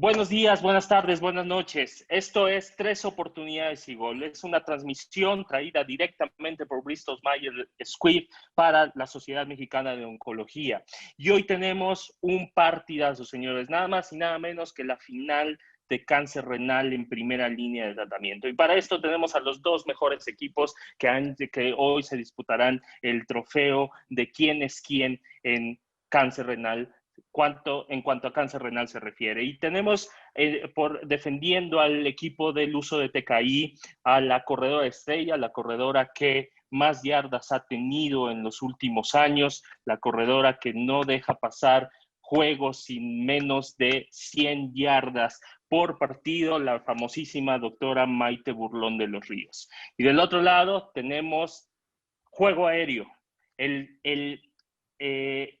Buenos días, buenas tardes, buenas noches. Esto es Tres Oportunidades y Gol. Es una transmisión traída directamente por Bristol Myers Squibb para la Sociedad Mexicana de Oncología. Y hoy tenemos un partidazo, señores, nada más y nada menos que la final de cáncer renal en primera línea de tratamiento. Y para esto tenemos a los dos mejores equipos que hoy se disputarán el trofeo de quién es quién en cáncer renal en cuanto a cáncer renal se refiere. Y tenemos defendiendo al equipo del uso de TKI a la corredora estrella, la corredora que más yardas ha tenido en los últimos años, la corredora que no deja pasar juegos sin menos de 100 yardas por partido, la famosísima doctora Maite Burlón de los Ríos. Y del otro lado tenemos juego aéreo, el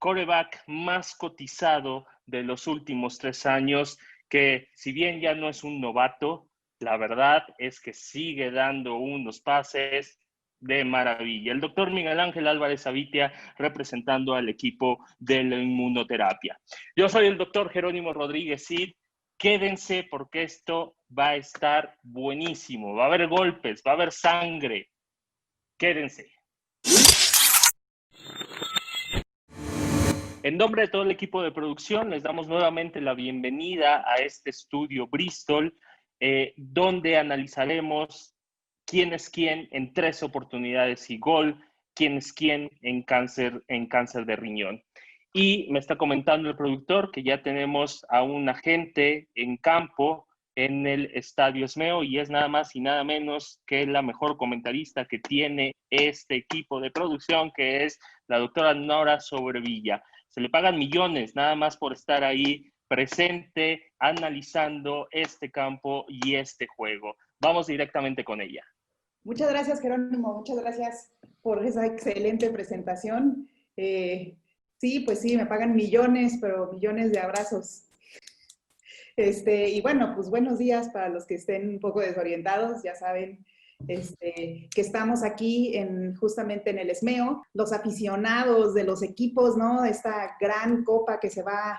quarterback más cotizado de los últimos 3 años, que si bien ya no es un novato, la verdad es que sigue dando unos pases de maravilla. El doctor Miguel Ángel Álvarez Avitia representando al equipo de la inmunoterapia. Yo soy el doctor Jerónimo Rodríguez Cid. Quédense porque esto va a estar buenísimo. Va a haber golpes, va a haber sangre. Quédense. En nombre de todo el equipo de producción, les damos nuevamente la bienvenida a este estudio Bristol, donde analizaremos quién es quién en 3 oportunidades y gol, quién es quién en cáncer de riñón. Y me está comentando el productor que ya tenemos a un agente en campo en el Estadio Esmeo y es nada más y nada menos que la mejor comentarista que tiene este equipo de producción, que es la doctora Nora Sobrevilla. Se le pagan millones nada más por estar ahí presente, analizando este campo y este juego. Vamos directamente con ella. Muchas gracias, Jerónimo. Muchas gracias por esa excelente presentación. Sí, pues sí, me pagan millones, pero millones de abrazos. Y bueno, pues buenos días para los que estén un poco desorientados. Ya saben que estamos aquí justamente en el Esmeo, los aficionados de los equipos, ¿no? Esta gran copa que se va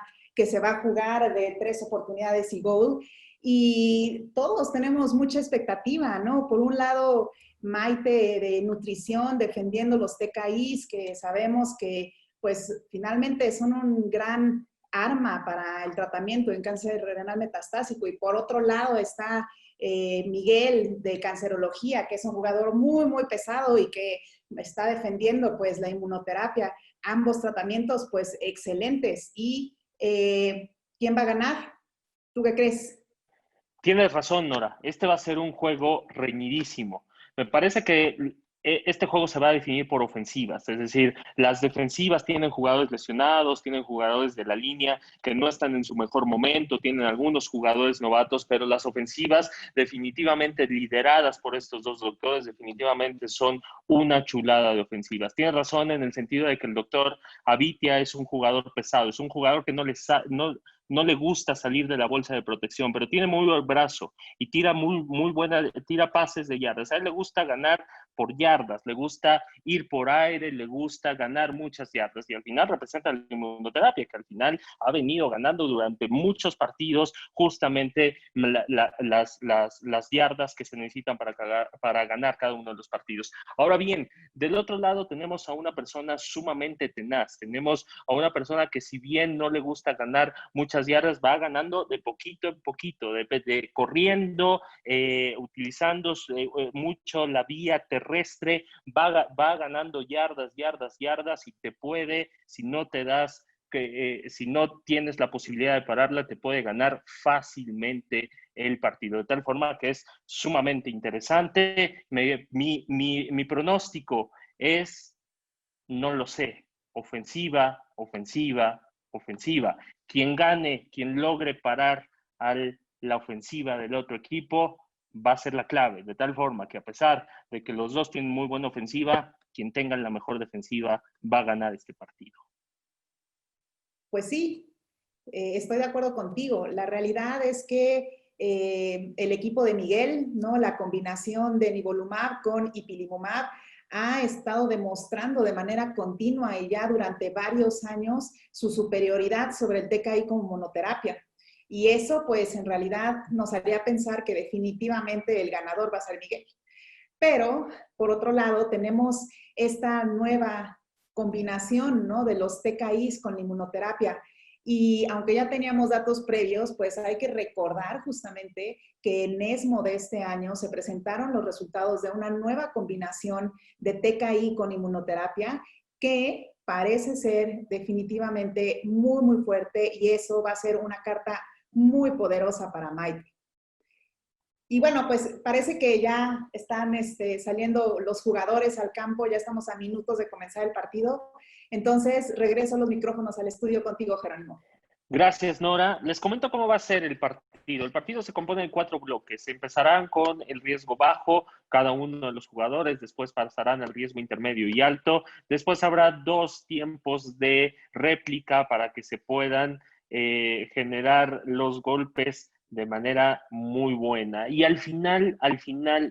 a jugar de 3 oportunidades y gol. Y todos tenemos mucha expectativa, ¿no? Por un lado, Maite de nutrición defendiendo los TKIs, que sabemos que pues finalmente son un gran arma para el tratamiento en cáncer renal metastásico. Y por otro lado está Miguel de cancerología, que es un jugador muy, muy pesado y que está defendiendo pues la inmunoterapia. Ambos tratamientos pues excelentes. ¿Y quién va a ganar? ¿Tú qué crees? Tienes razón, Nora. Este va a ser un juego reñidísimo. Me parece que este juego se va a definir por ofensivas, es decir, las defensivas tienen jugadores lesionados, tienen jugadores de la línea que no están en su mejor momento, tienen algunos jugadores novatos, pero las ofensivas definitivamente lideradas por estos dos doctores definitivamente son una chulada de ofensivas. Tienes razón en el sentido de que el doctor Avitia es un jugador pesado, es un jugador que no le gusta salir de la bolsa de protección, pero tiene muy buen brazo y tira muy buena, tira pases de yardas. A él le gusta ganar por yardas, le gusta ir por aire, le gusta ganar muchas yardas y al final representa la inmunoterapia, que al final ha venido ganando durante muchos partidos justamente las yardas que se necesitan para ganar cada uno de los partidos. Ahora bien, del otro lado tenemos a una persona sumamente tenaz, tenemos a una persona que si bien no le gusta ganar muchas yardas, va ganando de poquito en poquito, de corriendo, utilizando mucho la vía terrestre, va ganando yardas y te puede, si no te das si no tienes la posibilidad de pararla, te puede ganar fácilmente el partido. De tal forma que es sumamente interesante. Mi pronóstico es, no lo sé, ofensiva. Quien gane, quien logre parar a la ofensiva del otro equipo, va a ser la clave. De tal forma que a pesar de que los dos tienen muy buena ofensiva, quien tenga la mejor defensiva va a ganar este partido. Pues sí, estoy de acuerdo contigo. La realidad es que el equipo de Miguel, ¿no? La combinación de nivolumab con ipilimumab ha estado demostrando de manera continua y ya durante varios años su superioridad sobre el TKI como monoterapia. Y eso, pues, en realidad nos haría pensar que definitivamente el ganador va a ser Miguel. Pero, por otro lado, tenemos esta nueva combinación, ¿no?, de los TKIs con la inmunoterapia. Y aunque ya teníamos datos previos, pues hay que recordar justamente que en ESMO de este año se presentaron los resultados de una nueva combinación de TKI con inmunoterapia que parece ser definitivamente muy, muy fuerte, y eso va a ser una carta muy poderosa para Maite. Y bueno, pues parece que ya están saliendo los jugadores al campo, ya estamos a minutos de comenzar el partido. Entonces, regreso los micrófonos al estudio contigo, Jerónimo. Gracias, Nora. Les comento cómo va a ser el partido. El partido se compone de 4 bloques. Empezarán con el riesgo bajo, cada uno de los jugadores, después pasarán al riesgo intermedio y alto. Después habrá 2 tiempos de réplica para que se puedan generar los golpes de manera muy buena. Y al final,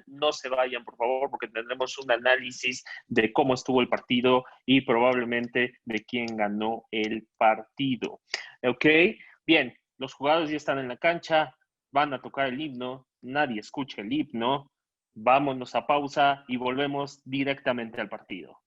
no se vayan, por favor, porque tendremos un análisis de cómo estuvo el partido y probablemente de quién ganó el partido. Ok, bien, los jugadores ya están en la cancha, van a tocar el himno, nadie escucha el himno, vámonos a pausa y volvemos directamente al partido.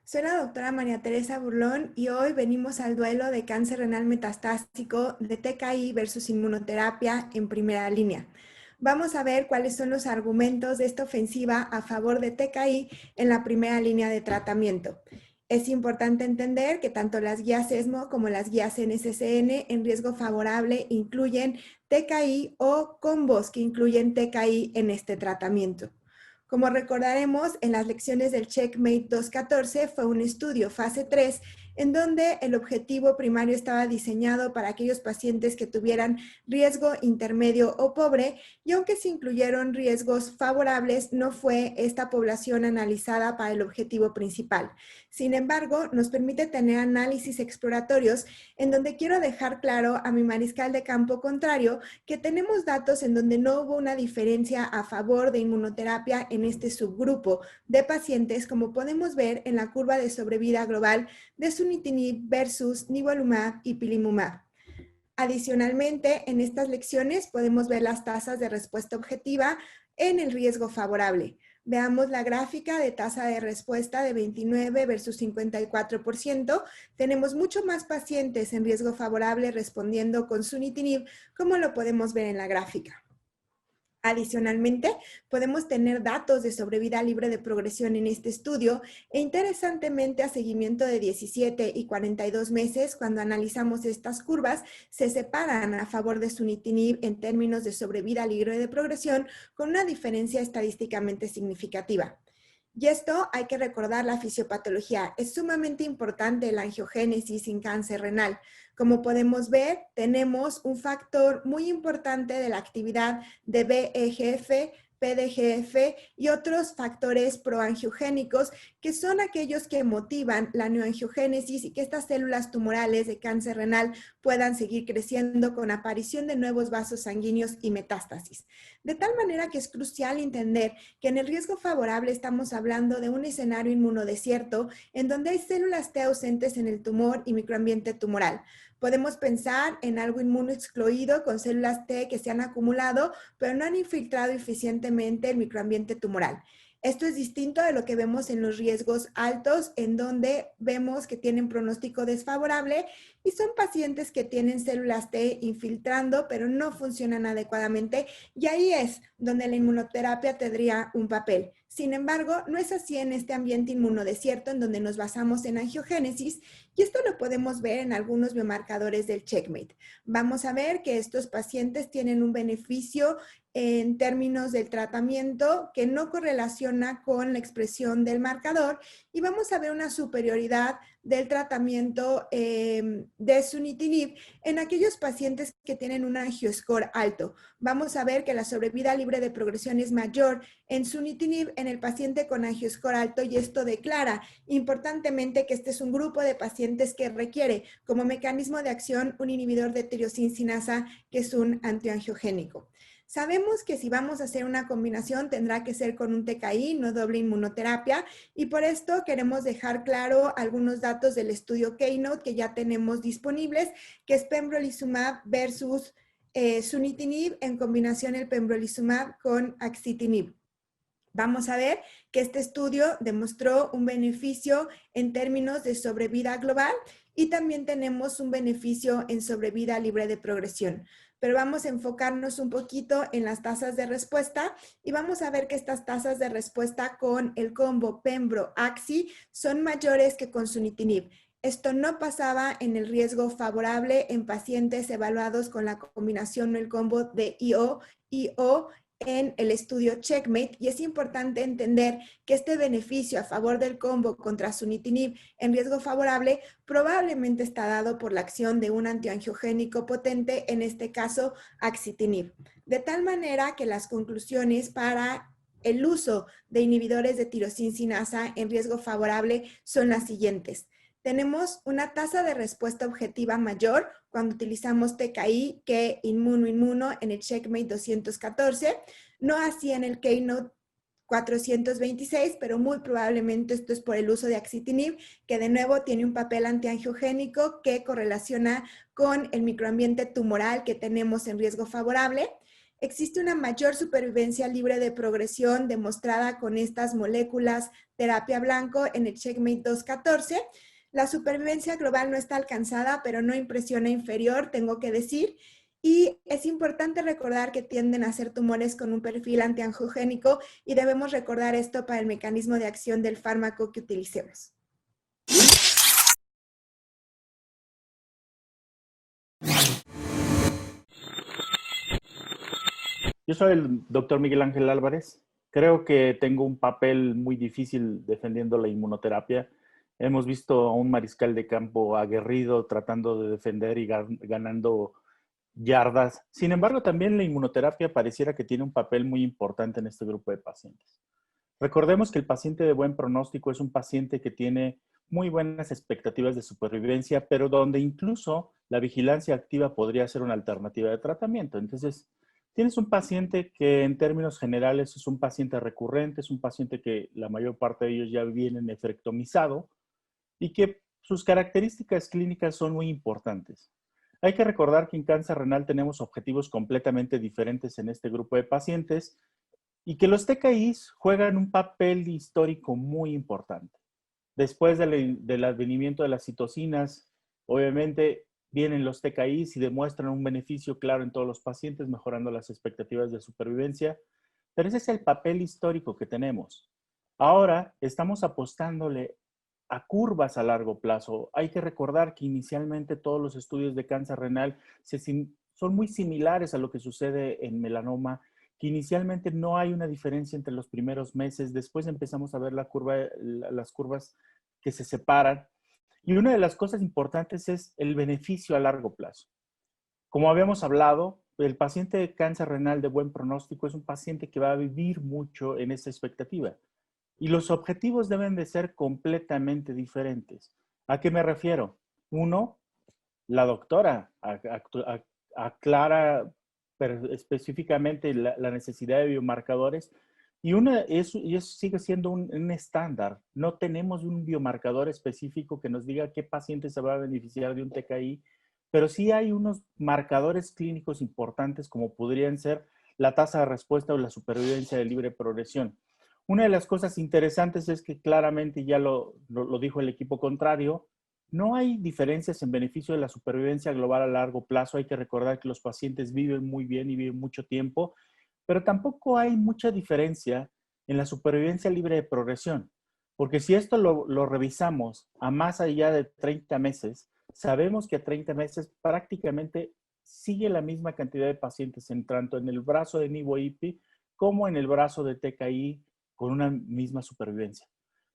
Soy la doctora María Teresa Burlón y hoy venimos al duelo de cáncer renal metastásico de TKI versus inmunoterapia en primera línea. Vamos a ver cuáles son los argumentos de esta ofensiva a favor de TKI en la primera línea de tratamiento. Es importante entender que tanto las guías ESMO como las guías NCCN en riesgo favorable incluyen TKI o combos que incluyen TKI en este tratamiento. Como recordaremos, en las lecciones del Checkmate 214 fue un estudio fase 3 en donde el objetivo primario estaba diseñado para aquellos pacientes que tuvieran riesgo intermedio o pobre, y aunque se incluyeron riesgos favorables, no fue esta población analizada para el objetivo principal. Sin embargo, nos permite tener análisis exploratorios en donde quiero dejar claro a mi mariscal de campo contrario que tenemos datos en donde no hubo una diferencia a favor de inmunoterapia en este subgrupo de pacientes, como podemos ver en la curva de sobrevida global de sunitinib versus nivolumab y ipilimumab. Adicionalmente, en estas lecciones podemos ver las tasas de respuesta objetiva en el riesgo favorable. Veamos la gráfica de tasa de respuesta de 29 versus 54%. Tenemos mucho más pacientes en riesgo favorable respondiendo con sunitinib, como lo podemos ver en la gráfica. Adicionalmente, podemos tener datos de sobrevida libre de progresión en este estudio e interesantemente a seguimiento de 17 y 42 meses, cuando analizamos estas curvas, se separan a favor de sunitinib en términos de sobrevida libre de progresión con una diferencia estadísticamente significativa. Y esto hay que recordar la fisiopatología. Es sumamente importante la angiogénesis en cáncer renal. Como podemos ver, tenemos un factor muy importante de la actividad de VEGF, PDGF y otros factores proangiogénicos, que son aquellos que motivan la neoangiogénesis y que estas células tumorales de cáncer renal puedan seguir creciendo con aparición de nuevos vasos sanguíneos y metástasis. De tal manera que es crucial entender que en el riesgo favorable estamos hablando de un escenario inmunodesierto en donde hay células T ausentes en el tumor y microambiente tumoral. Podemos pensar en algo inmunoexcluido con células T que se han acumulado, pero no han infiltrado eficientemente el microambiente tumoral. Esto es distinto de lo que vemos en los riesgos altos, en donde vemos que tienen pronóstico desfavorable y son pacientes que tienen células T infiltrando, pero no funcionan adecuadamente, y ahí es donde la inmunoterapia tendría un papel. Sin embargo, no es así en este ambiente inmunodesierto en donde nos basamos en angiogénesis, y esto lo podemos ver en algunos biomarcadores del Checkmate. Vamos a ver que estos pacientes tienen un beneficio en términos del tratamiento que no correlaciona con la expresión del marcador, y vamos a ver una superioridad del tratamiento de sunitinib en aquellos pacientes que tienen un angioscore alto. Vamos a ver que la sobrevida libre de progresión es mayor en sunitinib en el paciente con angioscore alto, y esto declara importantemente que este es un grupo de pacientes que requiere como mecanismo de acción un inhibidor de tirosina sinasa, que es un antiangiogénico. Sabemos que si vamos a hacer una combinación tendrá que ser con un TKI, no doble inmunoterapia, y por esto queremos dejar claro algunos datos del estudio Keynote que ya tenemos disponibles, que es pembrolizumab versus sunitinib en combinación el pembrolizumab con axitinib. Vamos a ver que este estudio demostró un beneficio en términos de sobrevida global y también tenemos un beneficio en sobrevida libre de progresión. Pero vamos a enfocarnos un poquito en las tasas de respuesta y vamos a ver que estas tasas de respuesta con el combo Pembro-Axi son mayores que con sunitinib. Esto no pasaba en el riesgo favorable en pacientes evaluados con la combinación o el combo de IO en el estudio Checkmate, y es importante entender que este beneficio a favor del combo contra sunitinib en riesgo favorable probablemente está dado por la acción de un antiangiogénico potente, en este caso axitinib. De tal manera que las conclusiones para el uso de inhibidores de tirosina en riesgo favorable son las siguientes. Tenemos una tasa de respuesta objetiva mayor cuando utilizamos TKI que inmuno en el Checkmate 214, no así en el Keynote 426, pero muy probablemente esto es por el uso de axitinib, que de nuevo tiene un papel antiangiogénico que correlaciona con el microambiente tumoral que tenemos en riesgo favorable. Existe una mayor supervivencia libre de progresión demostrada con estas moléculas terapia blanco en el Checkmate 214. La supervivencia global no está alcanzada, pero no impresiona inferior, tengo que decir. Y es importante recordar que tienden a ser tumores con un perfil antiangiogénico y debemos recordar esto para el mecanismo de acción del fármaco que utilicemos. Yo soy el doctor Miguel Ángel Álvarez. Creo que tengo un papel muy difícil defendiendo la inmunoterapia. Hemos visto a un mariscal de campo aguerrido tratando de defender y ganando yardas. Sin embargo, también la inmunoterapia pareciera que tiene un papel muy importante en este grupo de pacientes. Recordemos que el paciente de buen pronóstico es un paciente que tiene muy buenas expectativas de supervivencia, pero donde incluso la vigilancia activa podría ser una alternativa de tratamiento. Entonces, tienes un paciente que en términos generales es un paciente recurrente, es un paciente que la mayor parte de ellos ya vienen nefrectomizado y que sus características clínicas son muy importantes. Hay que recordar que en cáncer renal tenemos objetivos completamente diferentes en este grupo de pacientes y que los TKIs juegan un papel histórico muy importante. Después del advenimiento de las citocinas, obviamente vienen los TKIs y demuestran un beneficio claro en todos los pacientes, mejorando las expectativas de supervivencia, pero ese es el papel histórico que tenemos. Ahora estamos apostándole a curvas a largo plazo. Hay que recordar que inicialmente todos los estudios de cáncer renal son muy similares a lo que sucede en melanoma, que inicialmente no hay una diferencia entre los primeros meses, después empezamos a ver las curvas que se separan. Y una de las cosas importantes es el beneficio a largo plazo. Como habíamos hablado, el paciente de cáncer renal de buen pronóstico es un paciente que va a vivir mucho en esa expectativa. Y los objetivos deben de ser completamente diferentes. ¿A qué me refiero? Uno, la doctora aclara específicamente la necesidad de biomarcadores y eso sigue siendo un estándar. No tenemos un biomarcador específico que nos diga qué paciente se va a beneficiar de un TKI, pero sí hay unos marcadores clínicos importantes como podrían ser la tasa de respuesta o la supervivencia de libre progresión. Una de las cosas interesantes es que claramente ya lo dijo el equipo contrario, no hay diferencias en beneficio de la supervivencia global a largo plazo. Hay que recordar que los pacientes viven muy bien y viven mucho tiempo, pero tampoco hay mucha diferencia en la supervivencia libre de progresión. Porque si esto lo revisamos a más allá de 30 meses, sabemos que a 30 meses prácticamente sigue la misma cantidad de pacientes, tanto en el brazo de nivo-IPI como en el brazo de TKI, con una misma supervivencia.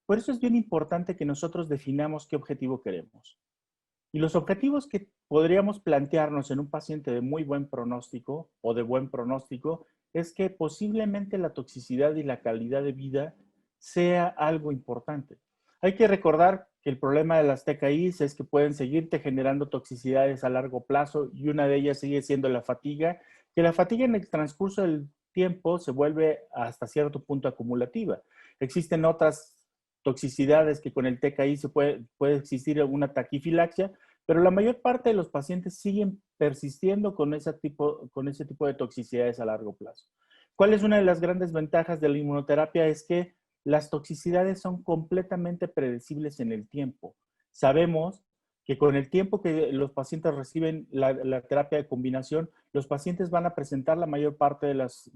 Por eso es bien importante que nosotros definamos qué objetivo queremos. Y los objetivos que podríamos plantearnos en un paciente de muy buen pronóstico o de buen pronóstico es que posiblemente la toxicidad y la calidad de vida sea algo importante. Hay que recordar que el problema de las TKIs es que pueden seguirte generando toxicidades a largo plazo y una de ellas sigue siendo la fatiga que la fatiga en el transcurso del tiempo se vuelve hasta cierto punto acumulativa. Existen otras toxicidades que con el TKI puede existir alguna taquifilaxia, pero la mayor parte de los pacientes siguen persistiendo con ese tipo de toxicidades a largo plazo. ¿Cuál es una de las grandes ventajas de la inmunoterapia? Es que las toxicidades son completamente predecibles en el tiempo. Sabemos que con el tiempo que los pacientes reciben la terapia de combinación, los pacientes van a presentar la mayor parte de las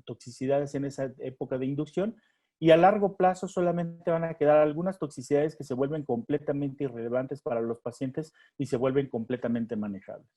toxicidades en esa época de inducción, y a largo plazo solamente van a quedar algunas toxicidades que se vuelven completamente irrelevantes para los pacientes y se vuelven completamente manejables.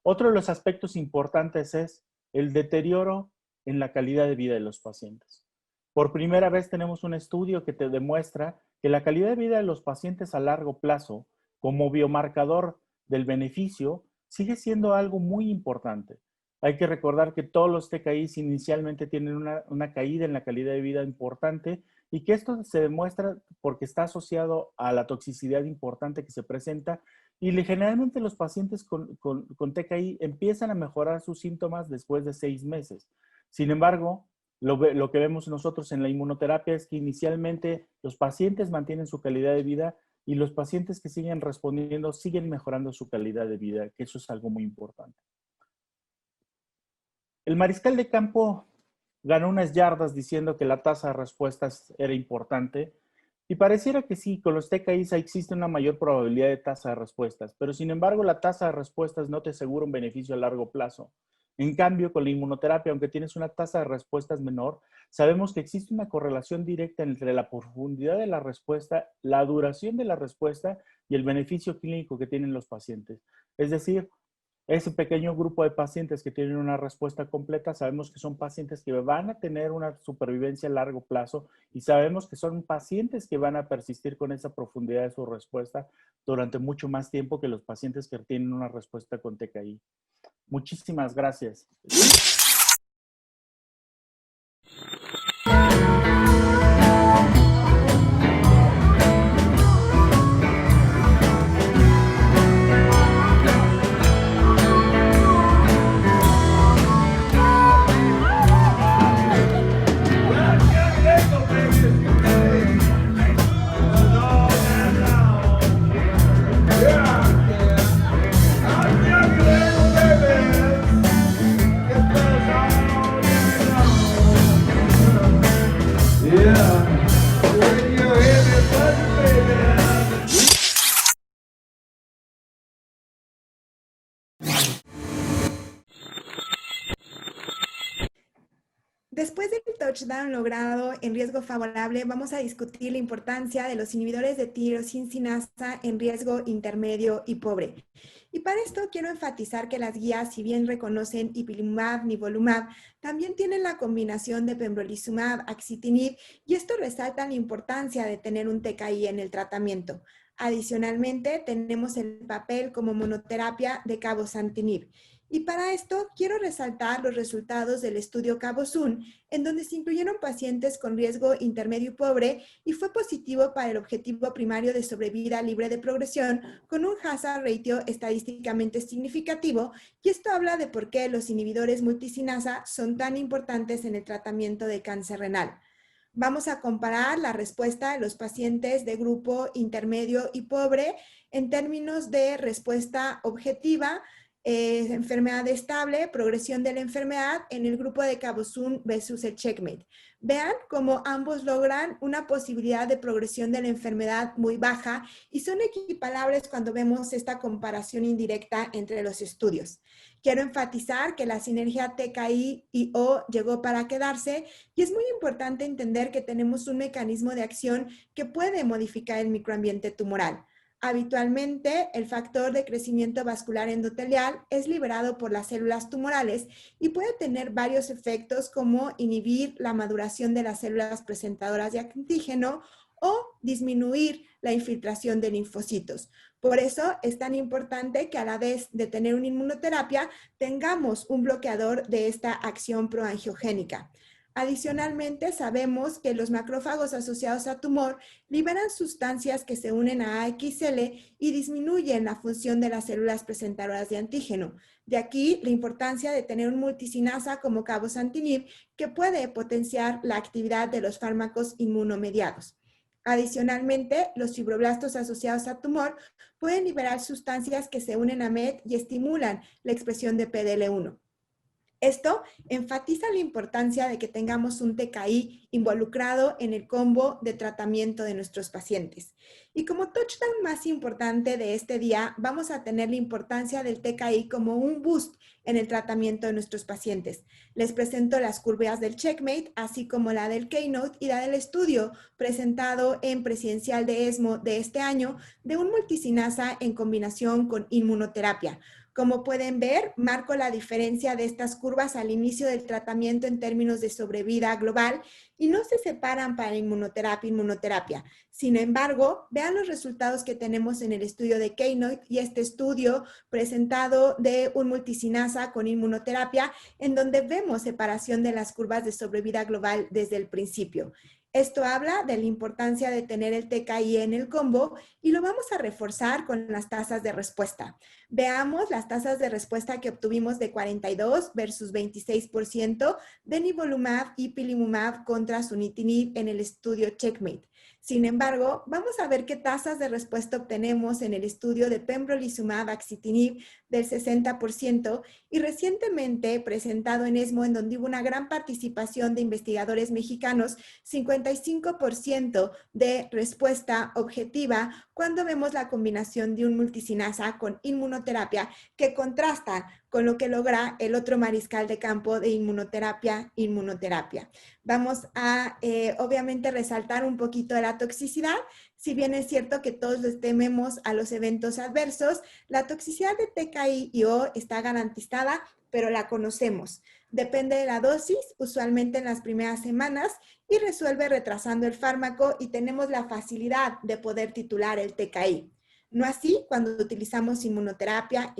Otro de los aspectos importantes es el deterioro en la calidad de vida de los pacientes. Por primera vez tenemos un estudio que te demuestra que la calidad de vida de los pacientes a largo plazo, como biomarcador del beneficio, sigue siendo algo muy importante. Hay que recordar que todos los TKIs inicialmente tienen una caída en la calidad de vida importante, y que esto se demuestra porque está asociado a la toxicidad importante que se presenta, y generalmente los pacientes con TKI empiezan a mejorar sus síntomas después de 6 meses. Sin embargo, lo que vemos nosotros en la inmunoterapia es que inicialmente los pacientes mantienen su calidad de vida, y los pacientes que siguen respondiendo siguen mejorando su calidad de vida, que eso es algo muy importante. El mariscal de campo ganó unas yardas diciendo que la tasa de respuestas era importante, y pareciera que sí, con los TKIs existe una mayor probabilidad de tasa de respuestas, pero sin embargo la tasa de respuestas no te asegura un beneficio a largo plazo. En cambio, con la inmunoterapia, aunque tienes una tasa de respuestas menor, sabemos que existe una correlación directa entre la profundidad de la respuesta, la duración de la respuesta y el beneficio clínico que tienen los pacientes. Es decir, ese pequeño grupo de pacientes que tienen una respuesta completa, sabemos que son pacientes que van a tener una supervivencia a largo plazo, y sabemos que son pacientes que van a persistir con esa profundidad de su respuesta durante mucho más tiempo que los pacientes que tienen una respuesta con TKI. Muchísimas gracias. Después del touchdown logrado en riesgo favorable, vamos a discutir la importancia de los inhibidores de tirosinasa en riesgo intermedio y pobre. Y para esto quiero enfatizar que las guías, si bien reconocen ipilimumab, nivolumab, también tienen la combinación de pembrolizumab, axitinib, y esto resalta la importancia de tener un TKI en el tratamiento. Adicionalmente, tenemos el papel como monoterapia de cabozantinib. Y para esto quiero resaltar los resultados del estudio CABOSUN, en donde se incluyeron pacientes con riesgo intermedio y pobre, y fue positivo para el objetivo primario de sobrevida libre de progresión, con un hazard ratio estadísticamente significativo, y esto habla de por qué los inhibidores multicinasa son tan importantes en el tratamiento de cáncer renal. Vamos a comparar la respuesta de los pacientes de grupo intermedio y pobre en términos de respuesta objetiva, enfermedad estable, progresión de la enfermedad en el grupo de CABOSUN versus el CheckMate. Vean cómo ambos logran una posibilidad de progresión de la enfermedad muy baja, y son equiparables cuando vemos esta comparación indirecta entre los estudios. Quiero enfatizar que la sinergia TKI y O llegó para quedarse, y es muy importante entender que tenemos un mecanismo de acción que puede modificar el microambiente tumoral. Habitualmente, el factor de crecimiento vascular endotelial es liberado por las células tumorales y puede tener varios efectos, como inhibir la maduración de las células presentadoras de antígeno o disminuir la infiltración de linfocitos. Por eso es tan importante que a la vez de tener una inmunoterapia, tengamos un bloqueador de esta acción proangiogénica. Adicionalmente, sabemos que los macrófagos asociados a tumor liberan sustancias que se unen a AXL y disminuyen la función de las células presentadoras de antígeno. De aquí la importancia de tener un multicinasa como cabozantinib que puede potenciar la actividad de los fármacos inmunomediados. Adicionalmente, los fibroblastos asociados a tumor pueden liberar sustancias que se unen a MET y estimulan la expresión de PDL1. Esto enfatiza la importancia de que tengamos un TKI involucrado en el combo de tratamiento de nuestros pacientes. Y como touchdown más importante de este día, vamos a tener la importancia del TKI como un boost en el tratamiento de nuestros pacientes. Les presento las curvas del Checkmate, así como la del Keynote y la del estudio presentado en Presidencial de ESMO de este año de un multicinasa en combinación con inmunoterapia. Como pueden ver, marco la diferencia de estas curvas al inicio del tratamiento en términos de sobrevida global y no se separan para inmunoterapia. Sin embargo, vean los resultados que tenemos en el estudio de Keynote y este estudio presentado de un multicinasa con inmunoterapia, en donde vemos separación de las curvas de sobrevida global desde el principio. Esto habla de la importancia de tener el TKI en el combo y lo vamos a reforzar con las tasas de respuesta. Veamos las tasas de respuesta que obtuvimos de 42 versus 26% de nivolumab y ipilimumab contra sunitinib en el estudio Checkmate. Sin embargo, vamos a ver qué tasas de respuesta obtenemos en el estudio de pembrolizumab axitinib del 60% y recientemente presentado en ESMO, en donde hubo una gran participación de investigadores mexicanos, 55% de respuesta objetiva cuando vemos la combinación de un multicinasa con inmunoterapia que contrasta con lo que logra el otro mariscal de campo de inmunoterapia. Vamos a, obviamente, resaltar un poquito de la toxicidad. Si bien es cierto que todos les tememos a los eventos adversos, la toxicidad de TKI-IO está garantizada, pero la conocemos. Depende de la dosis, usualmente en las primeras semanas, y resuelve retrasando el fármaco y tenemos la facilidad de poder titular el TKI. No así cuando utilizamos inmunoterapia.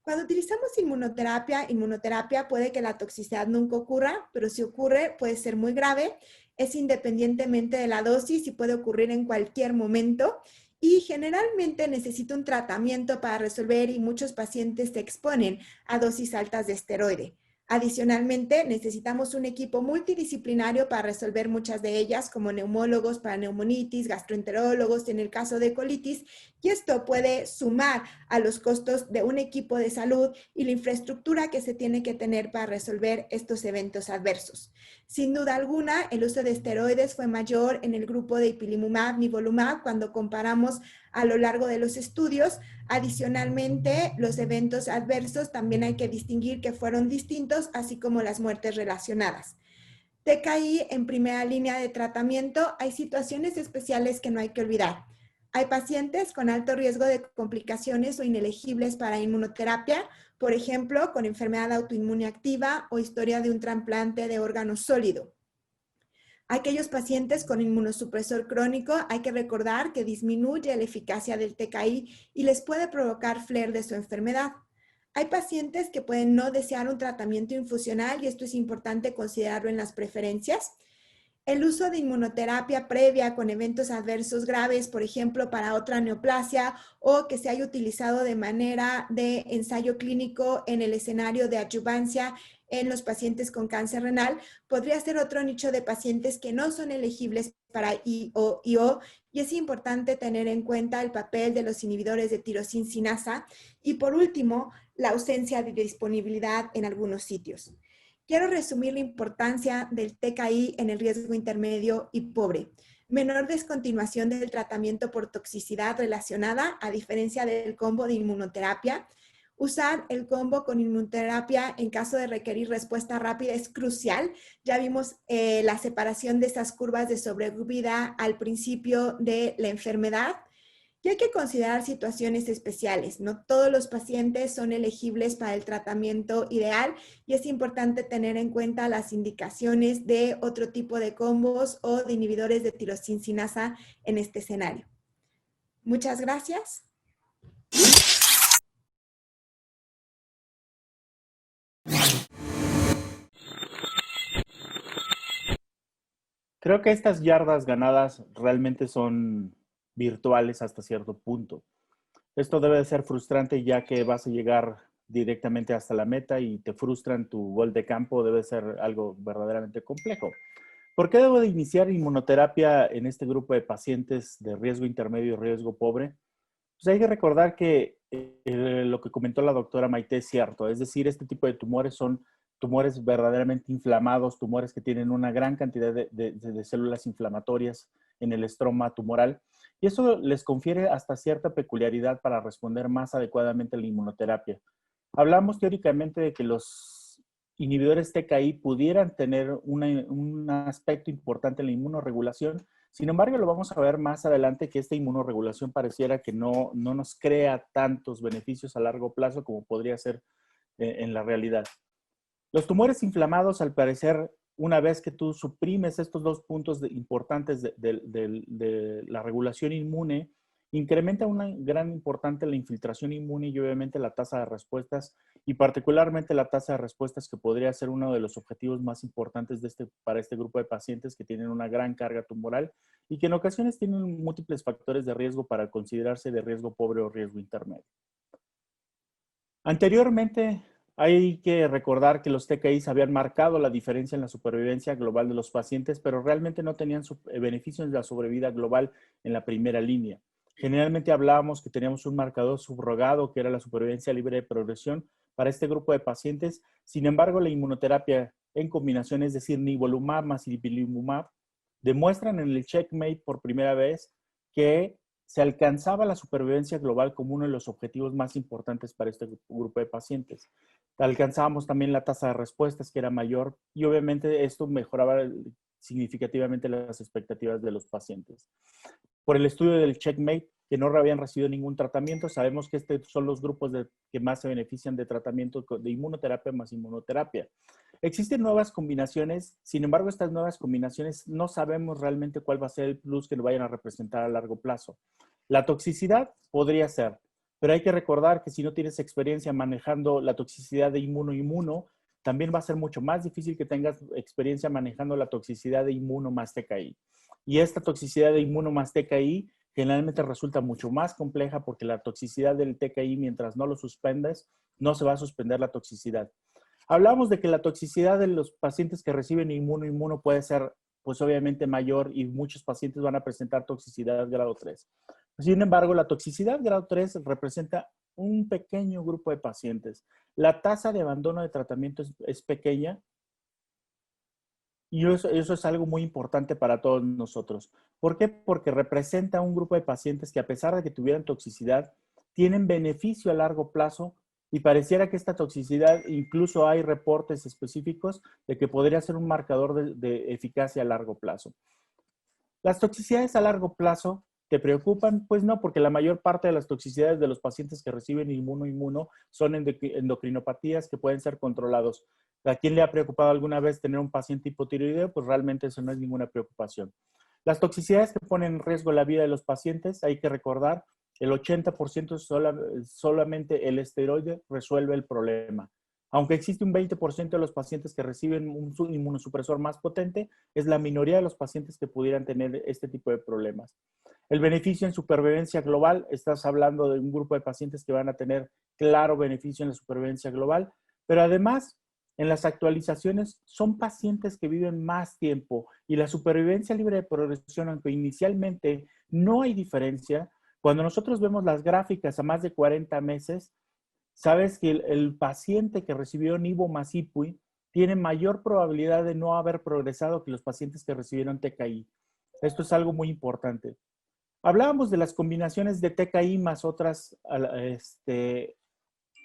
Cuando utilizamos inmunoterapia puede que la toxicidad nunca ocurra, pero si ocurre puede ser muy grave, es independientemente de la dosis y puede ocurrir en cualquier momento y generalmente necesita un tratamiento para resolver y muchos pacientes se exponen a dosis altas de esteroide. Adicionalmente, necesitamos un equipo multidisciplinario para resolver muchas de ellas, como neumólogos para neumonitis, gastroenterólogos en el caso de colitis, y esto puede sumar a los costos de un equipo de salud y la infraestructura que se tiene que tener para resolver estos eventos adversos. Sin duda alguna, el uso de esteroides fue mayor en el grupo de ipilimumab, nivolumab, cuando comparamos a lo largo de los estudios. Adicionalmente, los eventos adversos también hay que distinguir que fueron distintos, así como las muertes relacionadas. TKI en primera línea de tratamiento, hay situaciones especiales que no hay que olvidar. Hay pacientes con alto riesgo de complicaciones o inelegibles para inmunoterapia, por ejemplo, con enfermedad autoinmune activa o historia de un trasplante de órgano sólido. Aquellos pacientes con inmunosupresor crónico, hay que recordar que disminuye la eficacia del TKI y les puede provocar flare de su enfermedad. Hay pacientes que pueden no desear un tratamiento infusional y esto es importante considerarlo en las preferencias. El uso de inmunoterapia previa con eventos adversos graves, por ejemplo, para otra neoplasia o que se haya utilizado de manera de ensayo clínico en el escenario de adyuvancia en los pacientes con cáncer renal, podría ser otro nicho de pacientes que no son elegibles para IO, y es importante tener en cuenta el papel de los inhibidores de tirosincinasa y, por último, la ausencia de disponibilidad en algunos sitios. Quiero resumir la importancia del TKI en el riesgo intermedio y pobre. Menor descontinuación del tratamiento por toxicidad relacionada, a diferencia del combo de inmunoterapia. Usar el combo con inmunoterapia en caso de requerir respuesta rápida es crucial. Ya vimos la separación de esas curvas de sobrevida al principio de la enfermedad. Y hay que considerar situaciones especiales. No todos los pacientes son elegibles para el tratamiento ideal y es importante tener en cuenta las indicaciones de otro tipo de combos o de inhibidores de tirosincinasa en este escenario. Muchas gracias. Creo que estas yardas ganadas realmente son virtuales hasta cierto punto. Esto debe de ser frustrante ya que vas a llegar directamente hasta la meta y te frustran tu gol de campo, debe ser algo verdaderamente complejo. ¿Por qué debo de iniciar inmunoterapia en este grupo de pacientes de riesgo intermedio y riesgo pobre? Pues hay que recordar que lo que comentó la doctora Maite es cierto, es decir, este tipo de tumores son tumores verdaderamente inflamados, tumores que tienen una gran cantidad de células inflamatorias en el estroma tumoral, y eso les confiere hasta cierta peculiaridad para responder más adecuadamente a la inmunoterapia. Hablamos teóricamente de que los inhibidores TKI pudieran tener un aspecto importante en la inmunorregulación. Sin embargo, lo vamos a ver más adelante que esta inmunorregulación pareciera que no nos crea tantos beneficios a largo plazo como podría ser en la realidad. Los tumores inflamados, al parecer, una vez que tú suprimes estos dos puntos importantes de la regulación inmune, incrementa una gran importante la infiltración inmune y obviamente la tasa de respuestas, y particularmente la tasa de respuestas que podría ser uno de los objetivos más importantes para este grupo de pacientes que tienen una gran carga tumoral y que en ocasiones tienen múltiples factores de riesgo para considerarse de riesgo pobre o riesgo intermedio. Anteriormente, hay que recordar que los TKIs habían marcado la diferencia en la supervivencia global de los pacientes, pero realmente no tenían beneficios de la sobrevida global en la primera línea. Generalmente hablábamos que teníamos un marcador subrogado, que era la supervivencia libre de progresión para este grupo de pacientes. Sin embargo, la inmunoterapia en combinación, es decir, nivolumab más ipilimumab, demuestran en el checkmate por primera vez que se alcanzaba la supervivencia global como uno de los objetivos más importantes para este grupo de pacientes. Alcanzábamos también la tasa de respuestas, que era mayor, y obviamente esto mejoraba significativamente las expectativas de los pacientes. Por el estudio del checkmate, que no habían recibido ningún tratamiento, sabemos que estos son los grupos que más se benefician de tratamiento de inmunoterapia más inmunoterapia. Existen nuevas combinaciones, sin embargo, estas nuevas combinaciones no sabemos realmente cuál va a ser el plus que nos vayan a representar a largo plazo. La toxicidad podría ser, pero hay que recordar que si no tienes experiencia manejando la toxicidad de inmuno, también va a ser mucho más difícil que tengas experiencia manejando la toxicidad de inmuno más TKI. Y esta toxicidad de inmuno más TKI generalmente resulta mucho más compleja porque la toxicidad del TKI, mientras no lo suspendas, no se va a suspender la toxicidad. Hablamos de que la toxicidad de los pacientes que reciben inmuno puede ser, pues obviamente mayor, y muchos pacientes van a presentar toxicidad grado 3. Sin embargo, la toxicidad grado 3 representa un pequeño grupo de pacientes. La tasa de abandono de tratamiento es pequeña y eso es algo muy importante para todos nosotros. ¿Por qué? Porque representa un grupo de pacientes que, a pesar de que tuvieran toxicidad, tienen beneficio a largo plazo. Y pareciera que esta toxicidad, incluso hay reportes específicos de que podría ser un marcador de eficacia a largo plazo. ¿Las toxicidades a largo plazo te preocupan? Pues no, porque la mayor parte de las toxicidades de los pacientes que reciben inmuno son endocrinopatías que pueden ser controlados. ¿A quién le ha preocupado alguna vez tener un paciente hipotiroideo? Pues realmente eso no es ninguna preocupación. Las toxicidades que ponen en riesgo la vida de los pacientes, hay que recordar, el 80% solamente el esteroide resuelve el problema. Aunque existe un 20% de los pacientes que reciben un inmunosupresor más potente, es la minoría de los pacientes que pudieran tener este tipo de problemas. El beneficio en supervivencia global, estás hablando de un grupo de pacientes que van a tener claro beneficio en la supervivencia global, pero además, en las actualizaciones, son pacientes que viven más tiempo y la supervivencia libre de progresión, aunque inicialmente no hay diferencia, cuando nosotros vemos las gráficas a más de 40 meses, sabes que el paciente que recibió nivo más IPUI tiene mayor probabilidad de no haber progresado que los pacientes que recibieron TKI. Esto es algo muy importante. Hablábamos de las combinaciones de TKI más otras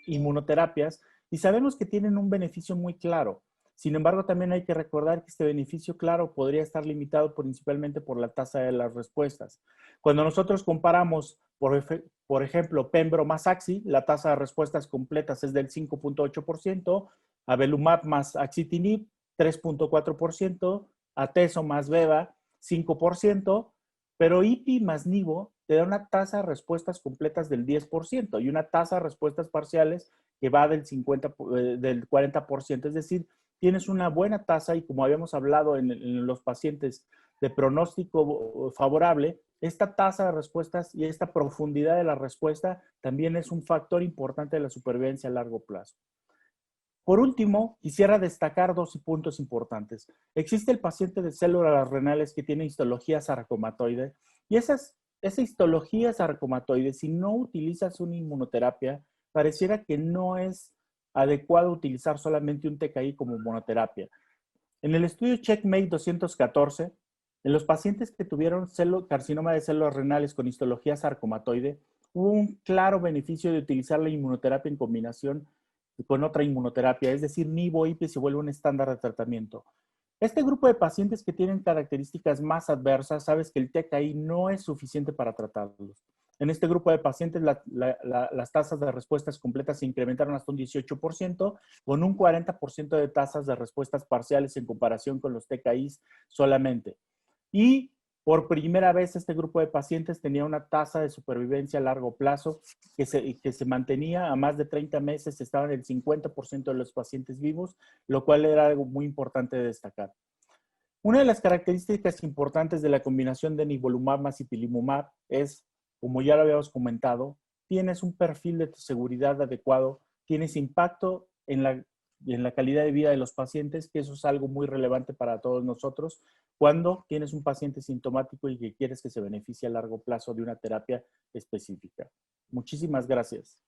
inmunoterapias y sabemos que tienen un beneficio muy claro. Sin embargo, también hay que recordar que este beneficio claro podría estar limitado principalmente por la tasa de las respuestas. Cuando nosotros comparamos, por ejemplo, Pembro más Axi, la tasa de respuestas completas es del 5.8%, Avelumab más Axitinib, 3.4%, Atezo más Beva, 5%, pero IPI más Nivo te da una tasa de respuestas completas del 10% y una tasa de respuestas parciales que va del 40%, es decir, tienes una buena tasa y como habíamos hablado en los pacientes de pronóstico favorable, esta tasa de respuestas y esta profundidad de la respuesta también es un factor importante de la supervivencia a largo plazo. Por último, quisiera destacar dos puntos importantes. Existe el paciente de células renales que tiene histología sarcomatoide y esa histología sarcomatoide, si no utilizas una inmunoterapia, pareciera que no es adecuado utilizar solamente un TKI como monoterapia. En el estudio CheckMate 214, en los pacientes que tuvieron carcinoma de células renales con histología sarcomatoide, hubo un claro beneficio de utilizar la inmunoterapia en combinación con otra inmunoterapia, es decir, nivo-IPI se vuelve un estándar de tratamiento. Este grupo de pacientes que tienen características más adversas, sabes que el TKI no es suficiente para tratarlos. En este grupo de pacientes, las tasas de respuestas completas se incrementaron hasta un 18%, con un 40% de tasas de respuestas parciales en comparación con los TKIs solamente. Y por primera vez este grupo de pacientes tenía una tasa de supervivencia a largo plazo que se mantenía a más de 30 meses, estaban el 50% de los pacientes vivos, lo cual era algo muy importante de destacar. Una de las características importantes de la combinación de nivolumab más ipilimumab es, como ya lo habíamos comentado, tienes un perfil de seguridad adecuado, tienes impacto en la calidad de vida de los pacientes, que eso es algo muy relevante para todos nosotros, cuando tienes un paciente sintomático y que quieres que se beneficie a largo plazo de una terapia específica. Muchísimas gracias.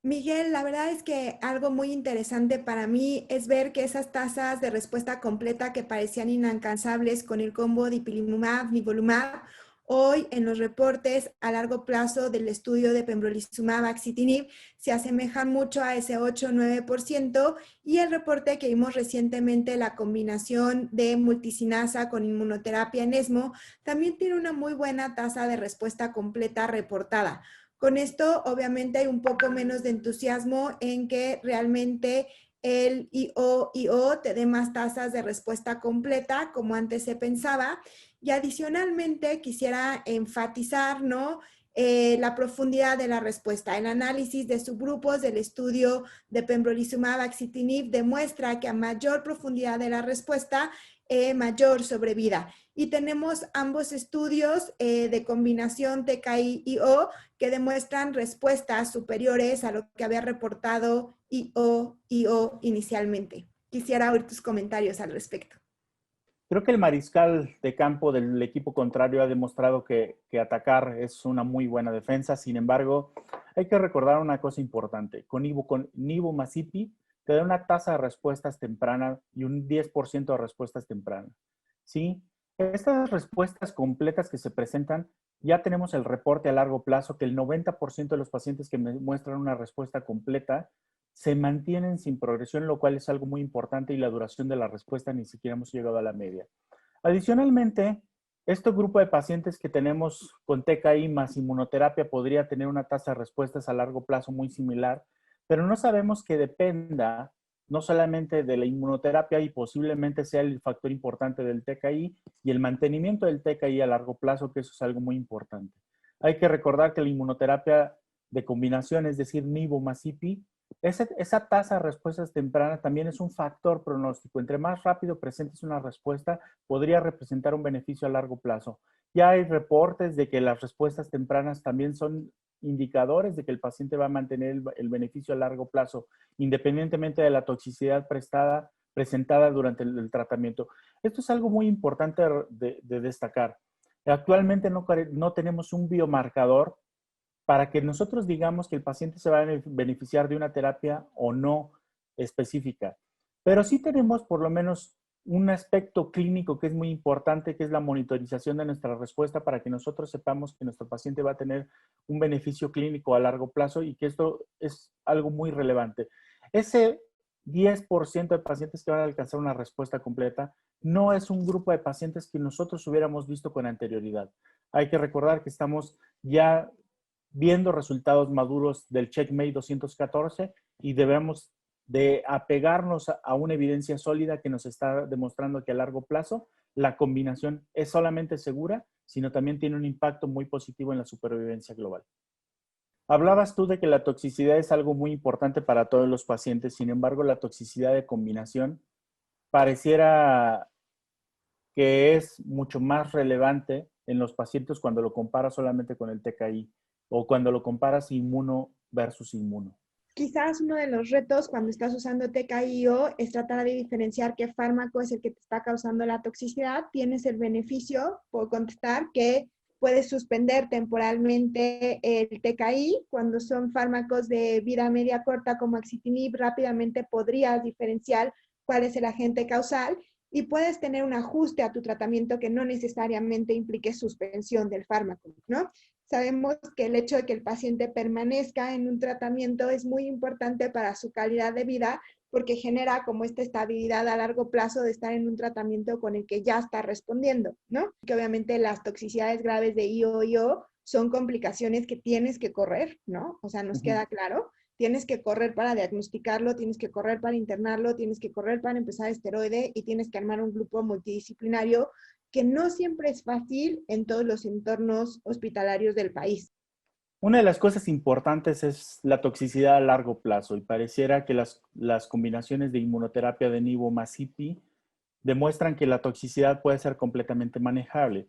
Miguel, la verdad es que algo muy interesante para mí es ver que esas tasas de respuesta completa que parecían inalcanzables con el combo de ipilimumab, nivolumab, hoy en los reportes a largo plazo del estudio de pembrolizumab axitinib se asemejan mucho a ese 8-9% y el reporte que vimos recientemente, la combinación de multicinasa con inmunoterapia en ESMO, también tiene una muy buena tasa de respuesta completa reportada. Con esto, obviamente, hay un poco menos de entusiasmo en que realmente el IO te dé más tasas de respuesta completa, como antes se pensaba. Y adicionalmente, quisiera enfatizar, ¿no?, la profundidad de la respuesta. El análisis de subgrupos del estudio de pembrolizumab axitinib demuestra que a mayor profundidad de la respuesta, mayor sobrevida. Y tenemos ambos estudios de combinación TKI-IO que demuestran respuestas superiores a lo que había reportado IO inicialmente. Quisiera oír tus comentarios al respecto. Creo que el mariscal de campo del equipo contrario ha demostrado que atacar es una muy buena defensa. Sin embargo, hay que recordar una cosa importante. Con nivo más IPI te da una tasa de respuestas temprana y un 10% de respuestas tempranas. ¿Sí? Estas respuestas completas que se presentan, ya tenemos el reporte a largo plazo que el 90% de los pacientes que muestran una respuesta completa se mantienen sin progresión, lo cual es algo muy importante y la duración de la respuesta ni siquiera hemos llegado a la media. Adicionalmente, este grupo de pacientes que tenemos con TKI más inmunoterapia podría tener una tasa de respuestas a largo plazo muy similar, pero no sabemos que dependa no solamente de la inmunoterapia y posiblemente sea el factor importante del TKI y el mantenimiento del TKI a largo plazo, que eso es algo muy importante. Hay que recordar que la inmunoterapia de combinación, es decir, nivo más IPI, esa tasa de respuestas tempranas también es un factor pronóstico. Entre más rápido presentes una respuesta, podría representar un beneficio a largo plazo. Ya hay reportes de que las respuestas tempranas también son indicadores de que el paciente va a mantener el beneficio a largo plazo, independientemente de la toxicidad presentada durante el tratamiento. Esto es algo muy importante de destacar. Actualmente no tenemos un biomarcador para que nosotros digamos que el paciente se va a beneficiar de una terapia o no específica. Pero sí tenemos por lo menos un aspecto clínico que es muy importante, que es la monitorización de nuestra respuesta para que nosotros sepamos que nuestro paciente va a tener un beneficio clínico a largo plazo y que esto es algo muy relevante. Ese 10% de pacientes que van a alcanzar una respuesta completa no es un grupo de pacientes que nosotros hubiéramos visto con anterioridad. Hay que recordar que estamos ya viendo resultados maduros del CheckMate 214 y debemos de apegarnos a una evidencia sólida que nos está demostrando que a largo plazo la combinación es solamente segura, sino también tiene un impacto muy positivo en la supervivencia global. Hablabas tú de que la toxicidad es algo muy importante para todos los pacientes, sin embargo, la toxicidad de combinación pareciera que es mucho más relevante en los pacientes cuando lo comparas solamente con el TKI o cuando lo comparas inmuno versus inmuno. Quizás uno de los retos cuando estás usando TKIO es tratar de diferenciar qué fármaco es el que te está causando la toxicidad. Tienes el beneficio, por contestar, que puedes suspender temporalmente el TKI. Cuando son fármacos de vida media corta como axitinib, rápidamente podrías diferenciar cuál es el agente causal y puedes tener un ajuste a tu tratamiento que no necesariamente implique suspensión del fármaco, ¿no? Sabemos que el hecho de que el paciente permanezca en un tratamiento es muy importante para su calidad de vida porque genera como esta estabilidad a largo plazo de estar en un tratamiento con el que ya está respondiendo, ¿no? Que obviamente las toxicidades graves de IO son complicaciones que tienes que correr, ¿no? O sea, nos queda claro. Tienes que correr para diagnosticarlo, tienes que correr para internarlo, tienes que correr para empezar esteroide y tienes que armar un grupo multidisciplinario que no siempre es fácil en todos los entornos hospitalarios del país. Una de las cosas importantes es la toxicidad a largo plazo y pareciera que las combinaciones de inmunoterapia de nivo más IPI demuestran que la toxicidad puede ser completamente manejable.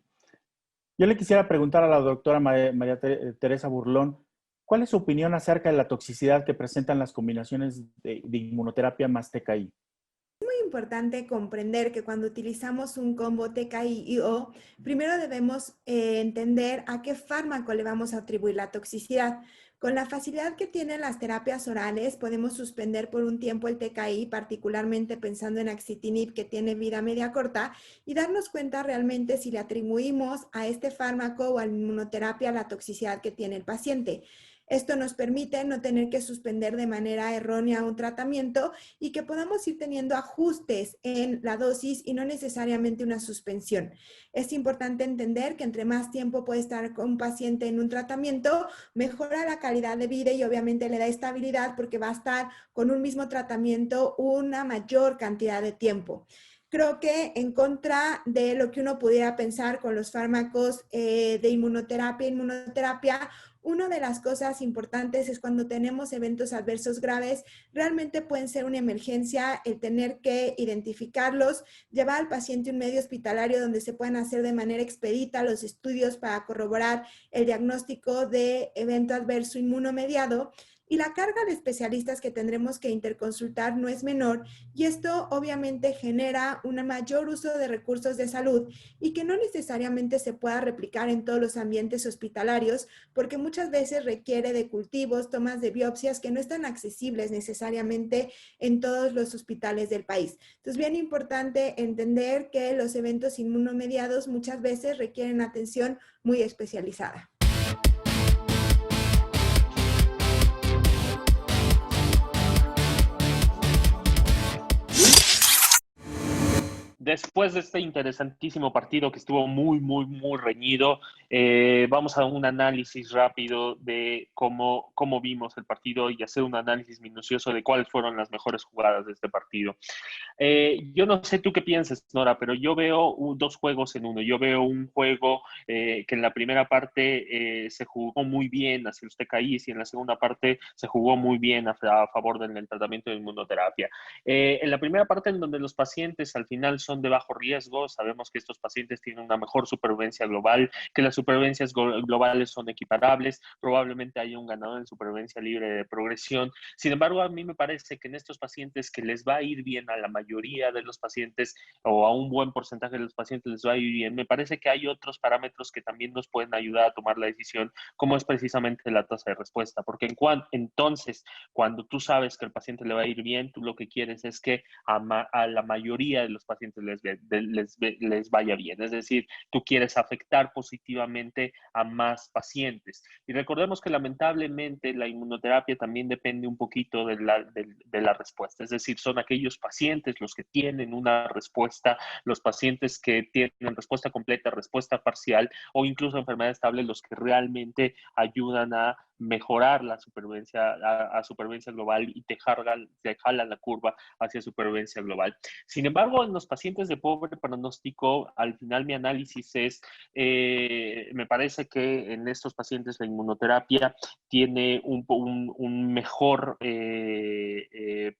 Yo le quisiera preguntar a la doctora María Teresa Burlón, ¿cuál es su opinión acerca de la toxicidad que presentan las combinaciones de inmunoterapia más TKI? Importante comprender que cuando utilizamos un combo TKI-IO, primero debemos entender a qué fármaco le vamos a atribuir la toxicidad. Con la facilidad que tienen las terapias orales, podemos suspender por un tiempo el TKI, particularmente pensando en axitinib, que tiene vida media corta, y darnos cuenta realmente si le atribuimos a este fármaco o a la inmunoterapia la toxicidad que tiene el paciente. Esto nos permite no tener que suspender de manera errónea un tratamiento y que podamos ir teniendo ajustes en la dosis y no necesariamente una suspensión. Es importante entender que entre más tiempo puede estar con un paciente en un tratamiento, mejora la calidad de vida y obviamente le da estabilidad porque va a estar con un mismo tratamiento una mayor cantidad de tiempo. Creo que en contra de lo que uno pudiera pensar con los fármacos de inmunoterapia, una de las cosas importantes es cuando tenemos eventos adversos graves, realmente pueden ser una emergencia el tener que identificarlos, llevar al paciente a un medio hospitalario donde se puedan hacer de manera expedita los estudios para corroborar el diagnóstico de evento adverso inmunomediado. Y la carga de especialistas que tendremos que interconsultar no es menor y esto obviamente genera un mayor uso de recursos de salud y que no necesariamente se pueda replicar en todos los ambientes hospitalarios porque muchas veces requiere de cultivos, tomas de biopsias que no están accesibles necesariamente en todos los hospitales del país. Entonces, bien importante entender que los eventos inmunomediados muchas veces requieren atención muy especializada. Después de este interesantísimo partido que estuvo muy reñido, vamos a un análisis rápido de cómo vimos el partido y hacer un análisis minucioso de cuáles fueron las mejores jugadas de este partido. Yo no sé tú qué piensas, Nora, pero yo veo dos juegos en uno. Yo veo un juego que en la primera parte se jugó muy bien hacia los TKIs y en la segunda parte se jugó muy bien a favor del tratamiento de inmunoterapia. En la primera parte, en donde los pacientes al final son de bajo riesgo, sabemos que estos pacientes tienen una mejor supervivencia global, que las supervivencias globales son equiparables, probablemente haya un ganador en supervivencia libre de progresión. Sin embargo, a mí me parece que en estos pacientes que les va a ir bien, a la mayoría de los pacientes o a un buen porcentaje de los pacientes les va a ir bien, me parece que hay otros parámetros que también nos pueden ayudar a tomar la decisión, como es precisamente la tasa de respuesta, porque entonces, cuando tú sabes que al paciente le va a ir bien, tú lo que quieres es que a la mayoría de los pacientes les vaya bien, es decir, tú quieres afectar positivamente a más pacientes. Y recordemos que lamentablemente la inmunoterapia también depende un poquito de la respuesta, es decir, son aquellos pacientes los que tienen una respuesta, los pacientes que tienen respuesta completa, respuesta parcial o incluso enfermedad estable, los que realmente ayudan a mejorar la supervivencia, a supervivencia global y te jala la curva hacia supervivencia global. Sin embargo, en los pacientes de pobre pronóstico, al final mi análisis es, me parece que en estos pacientes la inmunoterapia tiene un mejor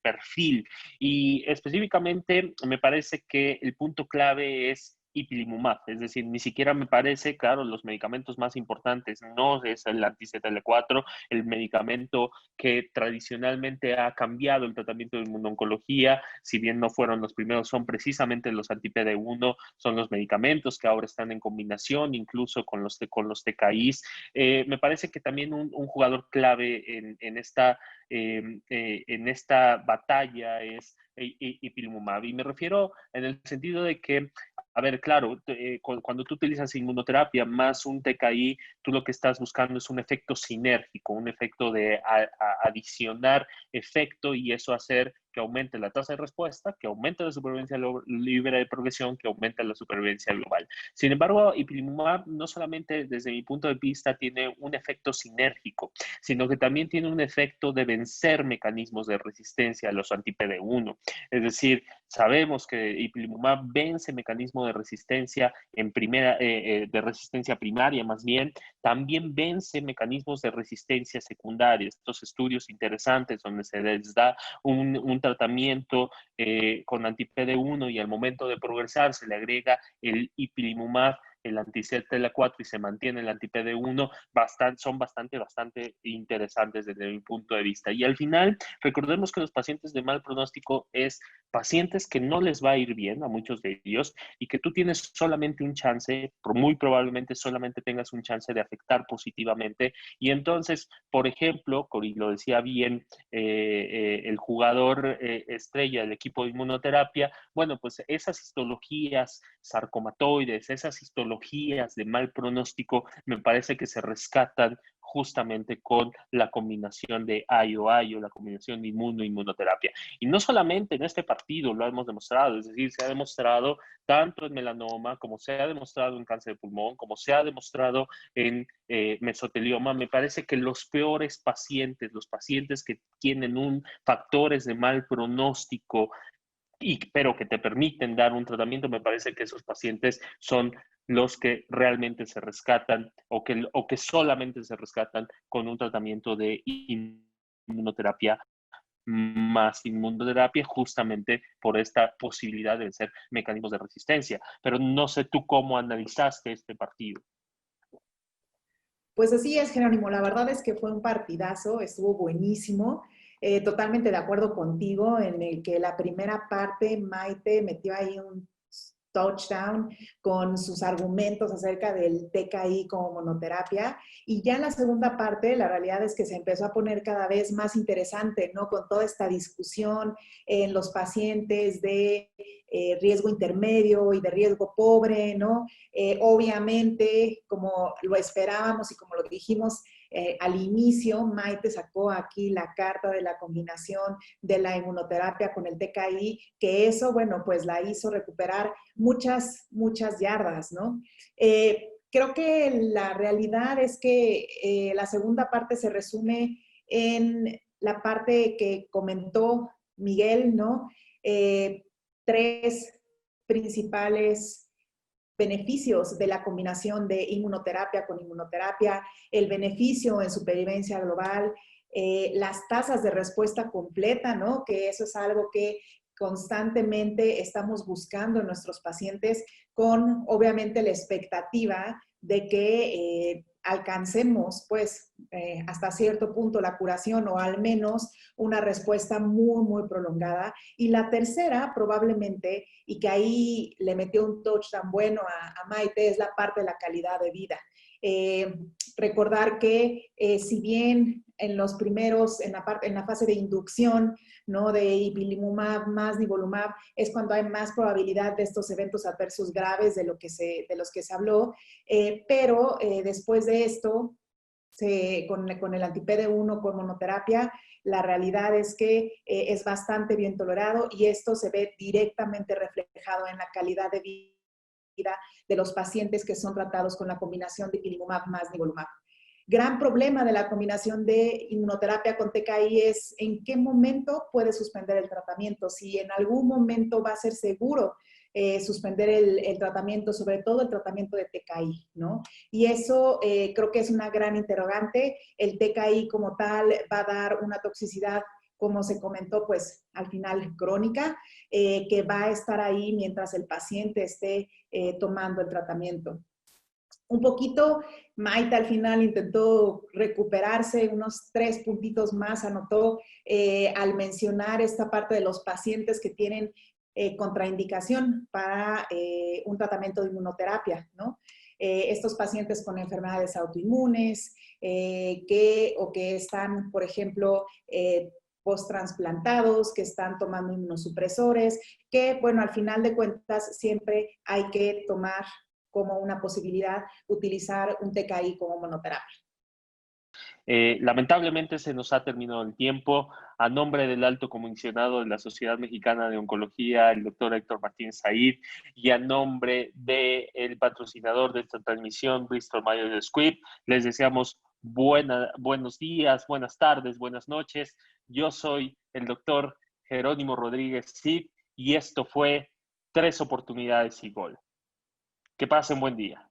perfil, y específicamente me parece que el punto clave es ipilimumab, es decir, ni siquiera me parece, claro, los medicamentos más importantes no es el anti-CTLA4, el medicamento que tradicionalmente ha cambiado el tratamiento de inmunoncología, si bien no fueron los primeros, son precisamente los anti-PD1, son los medicamentos que ahora están en combinación, incluso con los TKIs. Me parece que también un jugador clave en esta batalla es ipilimumab, y me refiero en el sentido de que, a ver, claro, cuando tú utilizas inmunoterapia más un TKI, tú lo que estás buscando es un efecto sinérgico, un efecto de adicionar efecto, y eso hacer que aumente la tasa de respuesta, que aumente la supervivencia libre de progresión, que aumente la supervivencia global. Sin embargo, ipilimumab no solamente desde mi punto de vista tiene un efecto sinérgico, sino que también tiene un efecto de vencer mecanismos de resistencia a los anti-PD1. Es decir, sabemos que ipilimumab vence mecanismos de resistencia de resistencia primaria, más bien, también vence mecanismos de resistencia secundaria. Estos estudios interesantes donde se les da un tratamiento con anti-PD1 y al momento de progresar se le agrega el ipilimumab, el anti-CTLA4, y se mantiene el anti-PD1, son bastante interesantes desde mi punto de vista. Y al final, recordemos que los pacientes de mal pronóstico es pacientes que no les va a ir bien, a muchos de ellos, y que tú tienes solamente un chance, muy probablemente solamente tengas un chance de afectar positivamente. Y entonces, por ejemplo, y lo decía bien el jugador estrella del equipo de inmunoterapia, bueno, pues esas histologías sarcomatoides, esas histologías de mal pronóstico, me parece que se rescatan justamente con la combinación de IO, la combinación de inmunoterapia. Y no solamente en este partido lo hemos demostrado, es decir, se ha demostrado tanto en melanoma, como se ha demostrado en cáncer de pulmón, como se ha demostrado en mesotelioma. Me parece que los peores pacientes, los pacientes que tienen factores de mal pronóstico, pero que te permiten dar un tratamiento, me parece que esos pacientes son los que realmente se rescatan o que solamente se rescatan con un tratamiento de inmunoterapia más inmunoterapia, justamente por esta posibilidad de vencer mecanismos de resistencia. Pero no sé tú cómo analizaste este partido. Pues así es, Jerónimo. La verdad es que fue un partidazo, estuvo buenísimo. Totalmente de acuerdo contigo en el que la primera parte Maite metió ahí un touchdown con sus argumentos acerca del TKI como monoterapia, y ya en la segunda parte la realidad es que se empezó a poner cada vez más interesante, ¿no? Con toda esta discusión en los pacientes de riesgo intermedio y de riesgo pobre, ¿no? Obviamente, como lo esperábamos y como lo dijimos al inicio, Maite sacó aquí la carta de la combinación de la inmunoterapia con el TKI, que eso, bueno, pues la hizo recuperar muchas yardas, ¿no? Creo que la realidad es que la segunda parte se resume en la parte que comentó Miguel, ¿no? Tres principales beneficios de la combinación de inmunoterapia con inmunoterapia, el beneficio en supervivencia global, las tasas de respuesta completa, ¿no? Que eso es algo que constantemente estamos buscando en nuestros pacientes, con obviamente la expectativa de que alcancemos pues hasta cierto punto la curación, o al menos una respuesta muy prolongada. Y la tercera probablemente, y que ahí le metió un touch tan bueno a Maite, es la parte de la calidad de vida. Recordar que si bien en los primeros, en la fase de inducción, ¿no? De ipilimumab más nivolumab, es cuando hay más probabilidad de estos eventos adversos graves de los que se habló, pero después de esto, con el anti-PD1 con monoterapia, la realidad es que es bastante bien tolerado, y esto se ve directamente reflejado en la calidad de vida de los pacientes que son tratados con la combinación de ipilimumab más nivolumab. gran problema de la combinación de inmunoterapia con TKI es en qué momento puede suspender el tratamiento, si en algún momento va a ser seguro suspender el tratamiento, sobre todo el tratamiento de TKI, ¿no? Y eso creo que es una gran interrogante. El TKI como tal va a dar una toxicidad, como se comentó, pues al final crónica, que va a estar ahí mientras el paciente esté tomando el tratamiento. Un poquito, Maite al final intentó recuperarse, unos 3 puntitos más anotó al mencionar esta parte de los pacientes que tienen contraindicación para un tratamiento de inmunoterapia, ¿no? Estos pacientes con enfermedades autoinmunes que están, por ejemplo, post-transplantados, que están tomando inmunosupresores, que, bueno, al final de cuentas siempre hay que tomar como una posibilidad utilizar un TKI como monoterapia. Lamentablemente se nos ha terminado el tiempo. A nombre del alto comisionado de la Sociedad Mexicana de Oncología, el doctor Héctor Martínez Said, y a nombre del patrocinador de esta transmisión, Bristol Myers Squibb, les deseamos buenos días, buenas tardes, buenas noches. Yo soy el doctor Jerónimo Rodríguez Cid y esto fue 3 oportunidades y gol. Que pasen buen día.